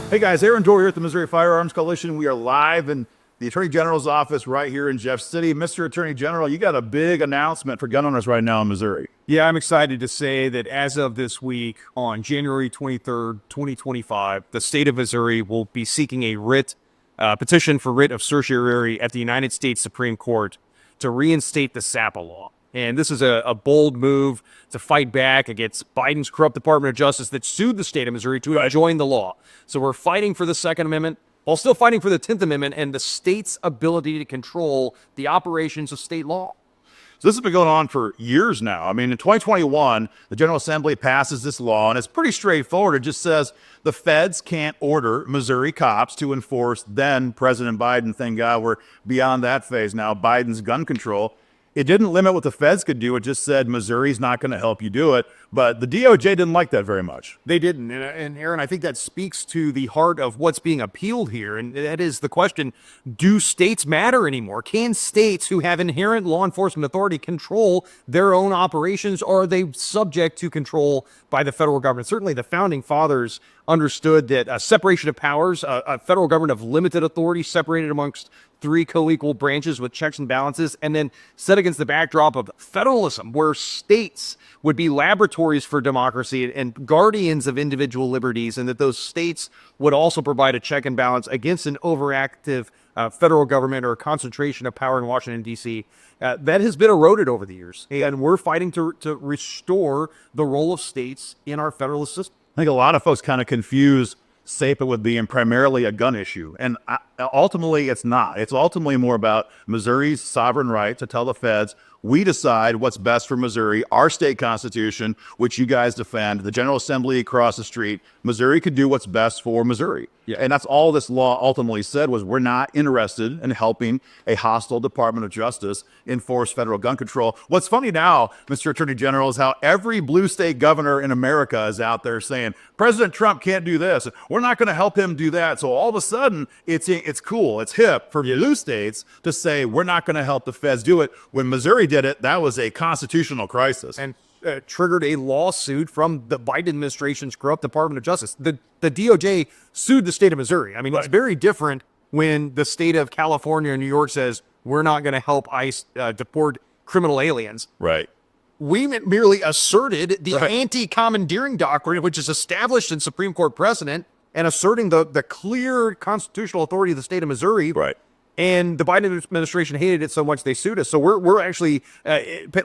Hey guys, Aaron Dorr here at the Missouri Firearms Coalition. We are live in the Attorney General's office right here in Jeff City. Mr. Attorney General, you got a big announcement for gun owners right now in Missouri. Yeah, I'm excited to say that as of this week, on January 23rd, 2025, the state of Missouri will be seeking a petition for writ of certiorari at the United States Supreme Court to reinstate the SAPA law. And this is a bold move to fight back against Biden's corrupt Department of Justice that sued the state of Missouri to join the law. So we're fighting for the Second Amendment while still fighting for the 10th Amendment and the state's ability to control the operations of state law. So this has been going on for years now. I mean, in 2021, the General Assembly passes this law, and it's pretty straightforward. It just says the feds can't order Missouri cops to enforce then President Biden. Thank God we're beyond that phase now, Biden's gun control. It didn't limit what the feds could do. It just said Missouri's not going to help you do it. But the DOJ didn't like that very much. They didn't. And Aaron, I think that speaks to the heart of what's being appealed here. And that is the question, do states matter anymore? Can states who have inherent law enforcement authority control their own operations, or are they subject to control by the federal government? Certainly the founding fathers understood that a separation of powers, a federal government of limited authority separated amongst three co-equal branches with checks and balances, and then set against the backdrop of federalism, where states would be laboratories for democracy and guardians of individual liberties, and that those states would also provide a check and balance against an overactive federal government or a concentration of power in Washington, D.C. That has been eroded over the years, and we're fighting to restore the role of states in our federalist system. I think a lot of folks kind of confuse SAPA with being primarily a gun issue. And ultimately, it's not. It's ultimately more about Missouri's sovereign right to tell the feds, we decide what's best for Missouri, our state constitution, which you guys defend, the General Assembly across the street. Missouri could do what's best for Missouri. Yeah. And that's all this law ultimately said was we're not interested in helping a hostile Department of Justice enforce federal gun control. What's funny now, Mr. Attorney General, is how every blue state governor in America is out there saying, President Trump can't do this. We're not going to help him do that. So all of a sudden, it's cool, it's hip for blue states to say we're not going to help the feds do it. When Missouri did it, that was a constitutional crisis. And triggered a lawsuit from the Biden administration's corrupt Department of Justice. The DOJ sued the state of Missouri. I mean, It's very different when the state of California and New York says, we're not going to help ICE deport criminal aliens. Right. We merely asserted the anti-commandeering doctrine, which is established in Supreme Court precedent, and asserting the clear constitutional authority of the state of Missouri. Right. And the Biden administration hated it so much they sued us. So we're actually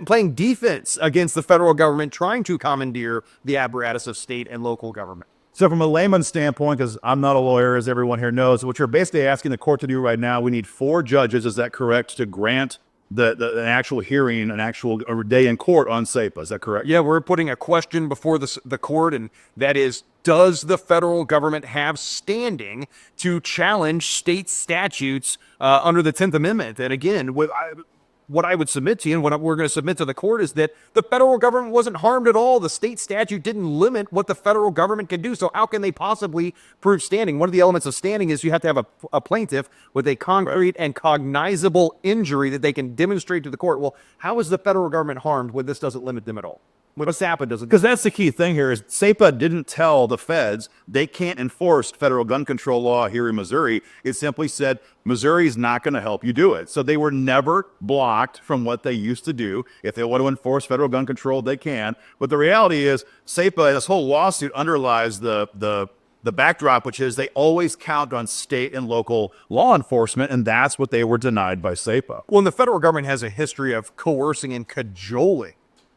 playing defense against the federal government trying to commandeer the apparatus of state and local government. So from a layman's standpoint, because I'm not a lawyer, as everyone here knows, what you're basically asking the court to do right now, we need 4 judges, is that correct, to grant an actual hearing, an actual day in court on SAPA. Is that correct? Yeah, we're putting a question before the court, and that is, does the federal government have standing to challenge state statutes under the 10th Amendment? And again, what I would submit to you and what we're going to submit to the court is that the federal government wasn't harmed at all. The state statute didn't limit what the federal government can do. So how can they possibly prove standing? One of the elements of standing is you have to have a plaintiff with a concrete and cognizable injury that they can demonstrate to the court. Well, how is the federal government harmed when this doesn't limit them at all? What SAPA doesn't. Because that's the key thing here is SAPA didn't tell the feds they can't enforce federal gun control law here in Missouri. It simply said Missouri's not going to help you do it. So they were never blocked from what they used to do. If they want to enforce federal gun control, they can. But the reality is SAPA, this whole lawsuit underlies the backdrop, which is they always count on state and local law enforcement, and that's what they were denied by SAPA. Well, and the federal government has a history of coercing and cajoling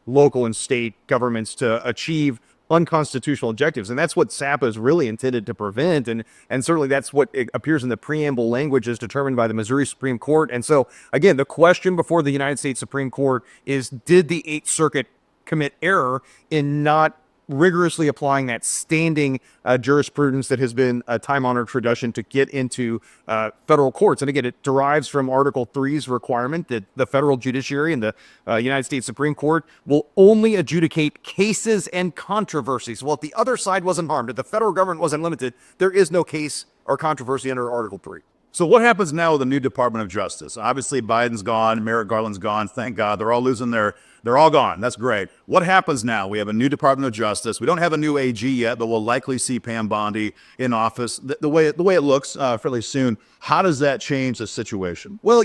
local and state governments to achieve unconstitutional objectives. And that's what SAPA is really intended to prevent. And certainly that's what it appears in the preamble language as determined by the Missouri Supreme Court. And so, again, the question before the United States Supreme Court is, did the Eighth Circuit commit error in not rigorously applying that standing jurisprudence that has been a time-honored tradition to get into federal courts? And again, it derives from Article 3's requirement that the federal judiciary and the United States Supreme Court will only adjudicate cases and controversies. Well, if the other side wasn't harmed, if the federal government wasn't limited, there is no case or controversy under Article 3. So what happens now with the new Department of Justice? Obviously, Biden's gone, Merrick Garland's gone. Thank God, they're all gone. That's great. What happens now? We have a new Department of Justice. We don't have a new AG yet, but we'll likely see Pam Bondi in office. The way it looks fairly soon. How does that change the situation? Well,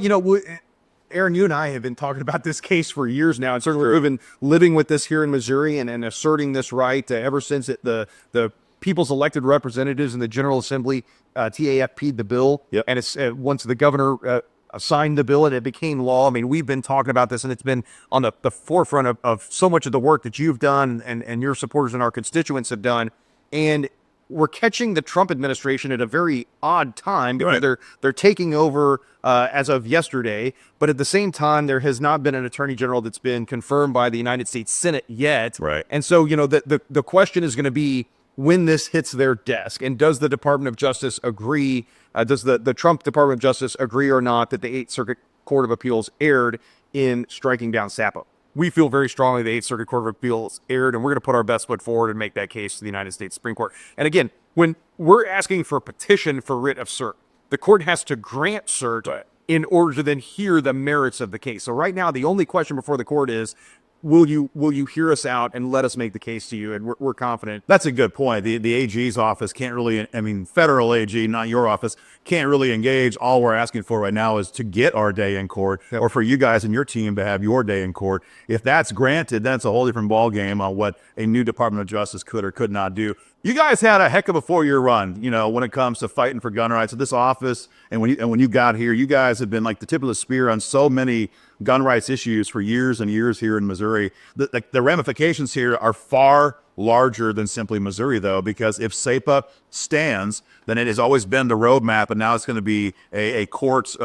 Aaron, you and I have been talking about this case for years now, and certainly we've been living with this here in Missouri and asserting this right ever since the people's elected representatives in the General Assembly TAFP'd the bill. Yep. And it's once the governor signed the bill and it became law. I mean, we've been talking about this, and it's been on the forefront of so much of the work that you've done and your supporters and our constituents have done. And we're catching the Trump administration at a very odd time because they're taking over as of yesterday. But at the same time, there has not been an attorney general that's been confirmed by the United States Senate yet. Right. And so, the question is going to be when this hits their desk, and does the Department of Justice agree? Does the Trump Department of Justice agree or not that the Eighth Circuit Court of Appeals erred in striking down SAPA? We feel very strongly the Eighth Circuit Court of Appeals erred, and we're going to put our best foot forward and make that case to the United States Supreme Court. And again, when we're asking for a petition for writ of cert, the court has to grant cert in order to then hear the merits of the case. So right now, the only question before the court is, will you hear us out and let us make the case to you? And we're confident. That's a good point. The AG's office can't really, federal AG, not your office, can't really engage. All we're asking for right now is to get our day in court, or for you guys and your team to have your day in court. If that's granted, then it's a whole different ballgame on what a new Department of Justice could or could not do. You guys had a heck of a 4-year run, when it comes to fighting for gun rights at this office. And when you got here, you guys have been like the tip of the spear on so many gun rights issues for years and years here in Missouri. The ramifications here are far larger than simply Missouri, though, because if SAPA stands, then it has always been the roadmap, and now it's going to be a court's,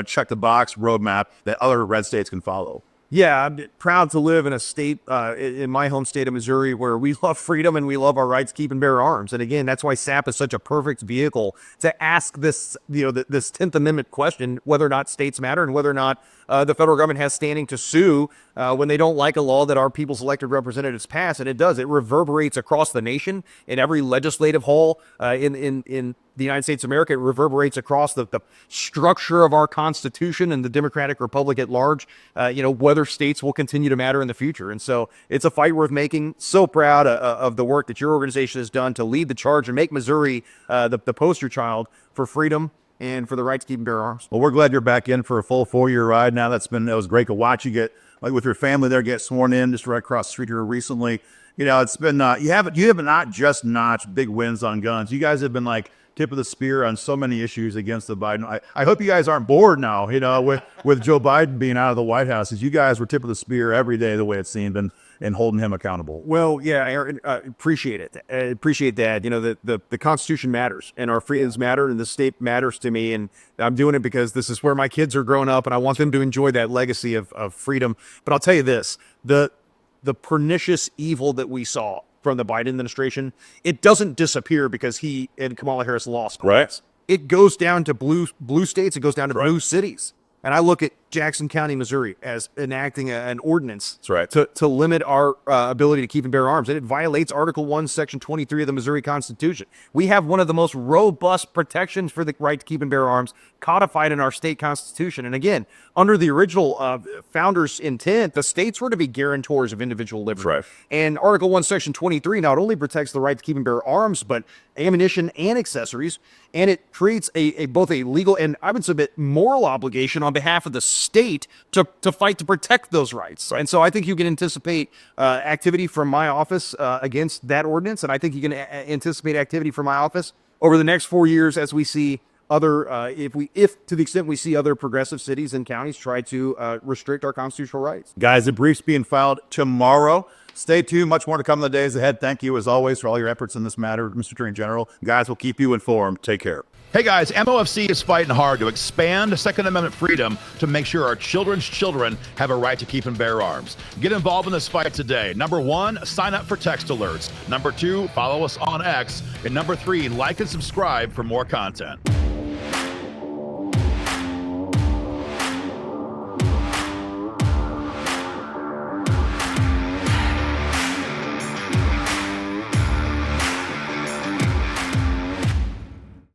check the box roadmap that other red states can follow. Yeah, I'm proud to live in a state, in my home state of Missouri, where we love freedom and we love our rights to keep and bear arms. And again, that's why SAP is such a perfect vehicle to ask this, this 10th Amendment question, whether or not states matter and whether or not the federal government has standing to sue when they don't like a law that our people's elected representatives pass. And it does. It reverberates across the nation in every legislative hall in the United States of America. It reverberates across the structure of our Constitution and the Democratic Republic at large, whether states will continue to matter in the future. And so it's a fight worth making. So proud of the work that your organization has done to lead the charge and make Missouri the poster child for freedom and for the right to keep and bear arms. Well, we're glad you're back in for a full 4-year ride now. It was great to watch you get, like with your family there, get sworn in just right across the street here recently. It's been, you have not just notched big wins on guns. You guys have been like tip of the spear on so many issues against the Biden. I hope you guys aren't bored now, with Joe Biden being out of the White House, as you guys were tip of the spear every day, the way it seemed, and holding him accountable. Well, yeah, Aaron, appreciate it. Appreciate that. The Constitution matters, and our freedoms matter, and the state matters to me, and I'm doing it because this is where my kids are growing up, and I want them to enjoy that legacy of freedom. But I'll tell you this, the pernicious evil that we saw from the Biden administration, it doesn't disappear because he and Kamala Harris lost. Right. It goes down to blue states. It goes down to blue cities. And I look at Jackson County, Missouri, as enacting an ordinance to limit our ability to keep and bear arms. And it violates Article 1, Section 23 of the Missouri Constitution. We have one of the most robust protections for the right to keep and bear arms codified in our state constitution. And again, under the original founders' intent, the states were to be guarantors of individual liberty. Right. And Article 1, Section 23 not only protects the right to keep and bear arms, but ammunition and accessories. And it creates both a legal and, I would submit, moral obligation on behalf of the state to fight to protect those rights. And so I think you can anticipate activity from my office against that ordinance. And I think you can anticipate activity from my office over the next 4 years as we see other, if to the extent we see other progressive cities and counties try to restrict our constitutional rights. Guys, the brief's being filed tomorrow. Stay tuned. Much more to come in the days ahead. Thank you, as always, for all your efforts in this matter, Mr. Attorney General. Guys, we'll keep you informed. Take care. Hey guys, MOFC is fighting hard to expand Second Amendment freedom to make sure our children's children have a right to keep and bear arms. Get involved in this fight today. Number 1, sign up for text alerts. Number 2, follow us on X. And number 3, like and subscribe for more content.